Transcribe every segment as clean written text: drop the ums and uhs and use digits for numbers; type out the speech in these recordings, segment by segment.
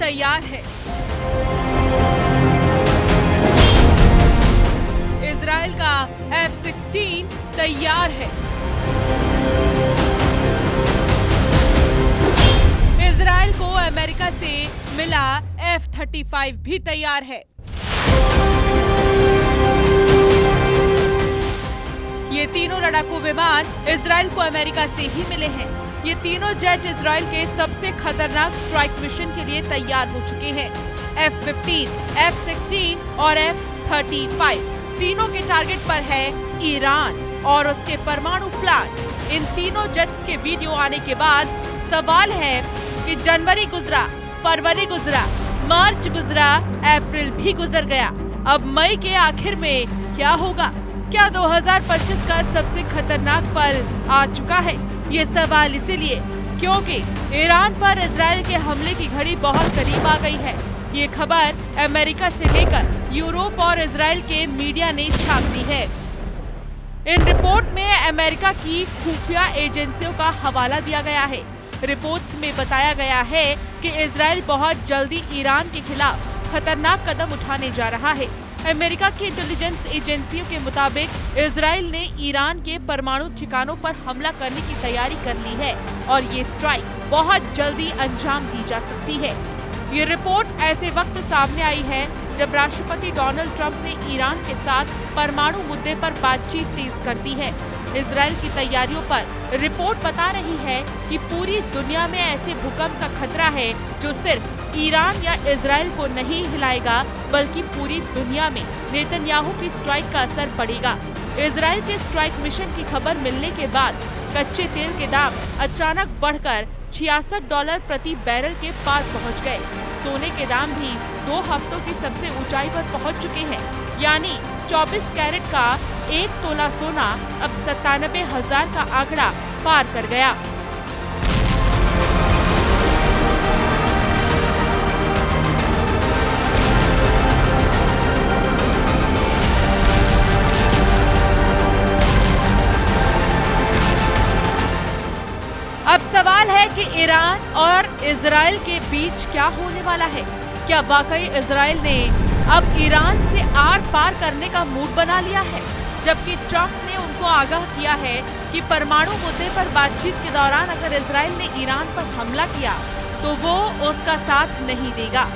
तैयार है। इजराइल का F-16 तैयार है। इजराइल को अमेरिका से मिला F-35 भी तैयार है। ये तीनों लड़ाकू विमान इजराइल को अमेरिका से ही मिले हैं। ये तीनों जेट इजराइल के सबसे खतरनाक स्ट्राइक मिशन के लिए तैयार हो चुके हैं। F-15, F-16 और F-35 तीनों के टारगेट पर है ईरान और उसके परमाणु प्लांट। इन तीनों जेट्स के वीडियो आने के बाद सवाल है कि जनवरी गुजरा, फरवरी गुजरा, मार्च गुजरा, अप्रैल भी गुजर गया। अब मई के आखिर में क्या होगा? क्या 2025 का सबसे खतरनाक पल आ चुका है? ये सवाल इसीलिए क्योंकि ईरान पर इजराइल के हमले की घड़ी बहुत करीब आ गई है। ये खबर अमेरिका से लेकर यूरोप और इजराइल के मीडिया ने छाप दी है। इन रिपोर्ट में अमेरिका की खुफिया एजेंसियों का हवाला दिया गया है। रिपोर्ट्स में बताया गया है कि इजराइल बहुत जल्दी ईरान के खिलाफ खतरनाक कदम उठाने जा रहा है। अमेरिका की इंटेलिजेंस एजेंसियों के मुताबिक इजराइल ने ईरान के परमाणु ठिकानों पर हमला करने की तैयारी कर ली है और ये स्ट्राइक बहुत जल्दी अंजाम दी जा सकती है। ये रिपोर्ट ऐसे वक्त सामने आई है जब राष्ट्रपति डोनाल्ड ट्रंप ने ईरान के साथ परमाणु मुद्दे पर बातचीत तेज कर दी है। इजराइल की तैयारियों पर रिपोर्ट बता रही है कि पूरी दुनिया में ऐसे भूकंप का खतरा है जो सिर्फ ईरान या इजराइल को नहीं हिलाएगा बल्कि पूरी दुनिया में नेतन्याहू की स्ट्राइक का असर पड़ेगा। इजराइल के स्ट्राइक मिशन की खबर मिलने के बाद कच्चे तेल के दाम अचानक बढ़कर $66 प्रति बैरल के पार पहुंच गए। सोने के दाम भी 2 हफ्तों की सबसे ऊंचाई पर पहुंच चुके हैं, यानी 24 कैरेट का 1 तोला सोना अब 97,000 का आंकड़ा पार कर गया। अब सवाल है कि ईरान और इजराइल के बीच क्या होने वाला है। क्या वाकई इजराइल ने अब ईरान से आर पार करने का मूड बना लिया है, जबकि ट्रंप ने उनको आगाह किया है कि परमाणु मुद्दे पर बातचीत के दौरान अगर इजराइल ने ईरान पर हमला किया तो वो उसका साथ नहीं देगा।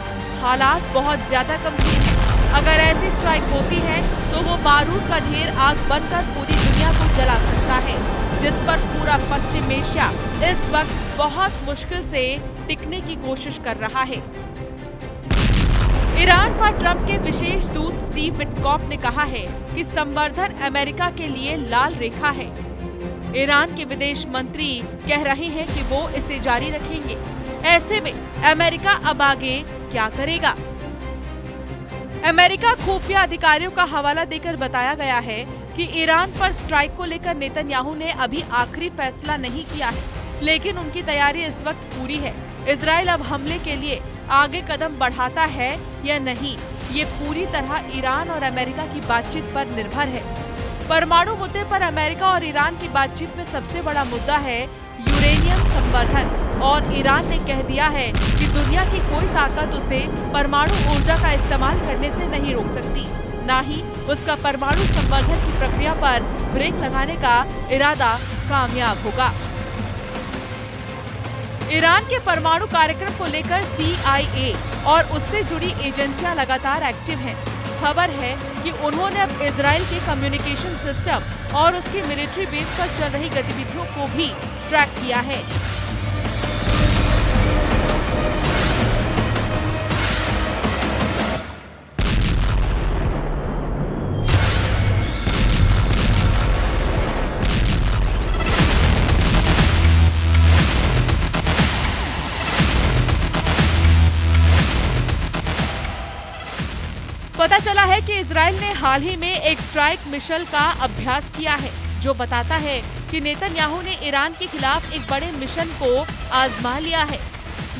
हालात बहुत ज्यादा गंभीर हैं। अगर ऐसी स्ट्राइक होती है तो वो बारूद का ढेर आग बनकर पूरी दुनिया को जला सकता है, जिस पर पूरा पश्चिम एशिया इस वक्त बहुत मुश्किल से टिकने की कोशिश कर रहा है। ईरान पर ट्रंप के विशेष दूत स्टीव विटकॉफ ने कहा है कि संवर्धन अमेरिका के लिए लाल रेखा है। ईरान के विदेश मंत्री कह रहे हैं कि वो इसे जारी रखेंगे। ऐसे में अमेरिका अब आगे क्या करेगा? अमेरिका खुफिया अधिकारियों का हवाला देकर बताया गया है कि ईरान पर स्ट्राइक को लेकर नेतन्याहू ने अभी आखिरी फैसला नहीं किया है, लेकिन उनकी तैयारी इस वक्त पूरी है। इजराइल अब हमले के लिए आगे कदम बढ़ाता है या नहीं, ये पूरी तरह ईरान और अमेरिका की बातचीत पर निर्भर है। परमाणु मुद्दे पर अमेरिका और ईरान की बातचीत में सबसे बड़ा मुद्दा है यूरेनियम संवर्धन, और ईरान ने कह दिया है कि दुनिया की कोई ताकत उसे परमाणु ऊर्जा का इस्तेमाल करने से नहीं रोक सकती, न ही उसका परमाणु संवर्धन की प्रक्रिया पर ब्रेक लगाने का इरादा कामयाब होगा। ईरान के परमाणु कार्यक्रम को लेकर CIA और उससे जुड़ी एजेंसियां लगातार एक्टिव हैं। खबर है कि उन्होंने अब इजराइल के कम्युनिकेशन सिस्टम और उसकी मिलिट्री बेस पर चल रही गतिविधियों को भी ट्रैक किया है। पता चला है कि इजराइल ने हाल ही में एक स्ट्राइक मिशन का अभ्यास किया है, जो बताता है कि नेतन्याहू ने ईरान के खिलाफ एक बड़े मिशन को आजमा लिया है।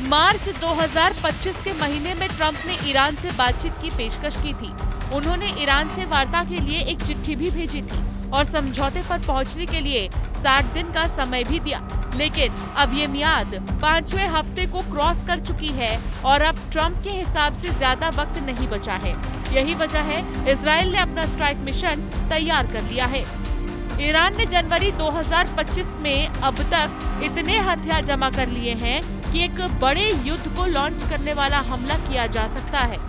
मार्च 2025 के महीने में ट्रंप ने ईरान से बातचीत की पेशकश की थी। उन्होंने ईरान से वार्ता के लिए एक चिट्ठी भी भेजी थी और समझौते पर पहुंचने के लिए 60 दिन का समय भी दिया। लेकिन अब ये मियाद 5वें हफ्ते को क्रॉस कर चुकी है और अब ट्रंप के हिसाब से ज्यादा वक्त नहीं बचा है। यही वजह है इजराइल ने अपना स्ट्राइक मिशन तैयार कर लिया है। ईरान ने जनवरी 2025 में अब तक इतने हथियार जमा कर लिए हैं कि एक बड़े युद्ध को लॉन्च करने वाला हमला किया जा सकता है।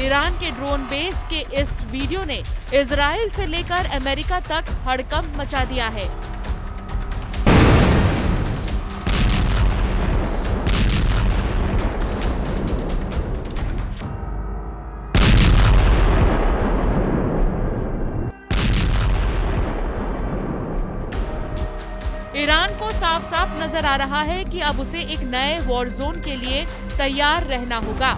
ईरान के ड्रोन बेस के इस वीडियो ने इजराइल से लेकर अमेरिका तक हड़कंप मचा दिया है। ईरान को साफ साफ नजर आ रहा है कि अब उसे एक नए वॉर जोन के लिए तैयार रहना होगा।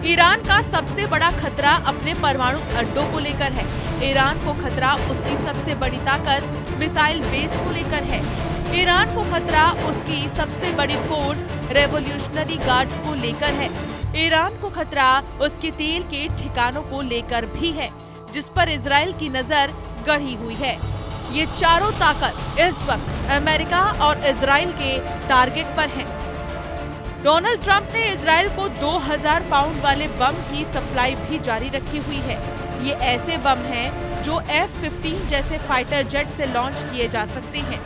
ईरान का सबसे बड़ा खतरा अपने परमाणु अड्डों को लेकर है। ईरान को खतरा उसकी सबसे बड़ी ताकत मिसाइल बेस को लेकर है। ईरान को खतरा उसकी सबसे बड़ी फोर्स रेवोल्यूशनरी गार्ड्स को लेकर है। ईरान को खतरा उसके तेल के ठिकानों को लेकर भी है, जिस पर इजराइल की नजर गड़ी हुई है। ये चारों ताकत इस वक्त अमेरिका और इजराइल के टारगेट पर हैं। डोनाल्ड ट्रंप ने इजराइल को 2000 पाउंड वाले बम की सप्लाई भी जारी रखी हुई है। ये ऐसे बम हैं जो F-15 जैसे फाइटर जेट से लॉन्च किए जा सकते हैं,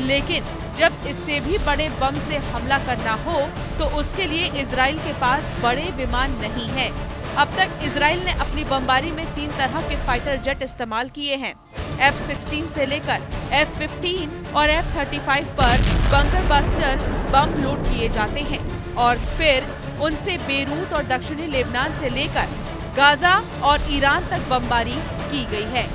लेकिन जब इससे भी बड़े बम से हमला करना हो तो उसके लिए इजराइल के पास बड़े विमान नहीं है। अब तक इजराइल ने अपनी बमबारी में 3 तरह के फाइटर जेट इस्तेमाल किए हैं। F-16 से लेकर F-15 और F-35 पर बंकर बस्टर बम लोड किए जाते हैं और फिर उनसे बेरूत और दक्षिणी लेबनान से लेकर गाजा और ईरान तक बमबारी की गई है।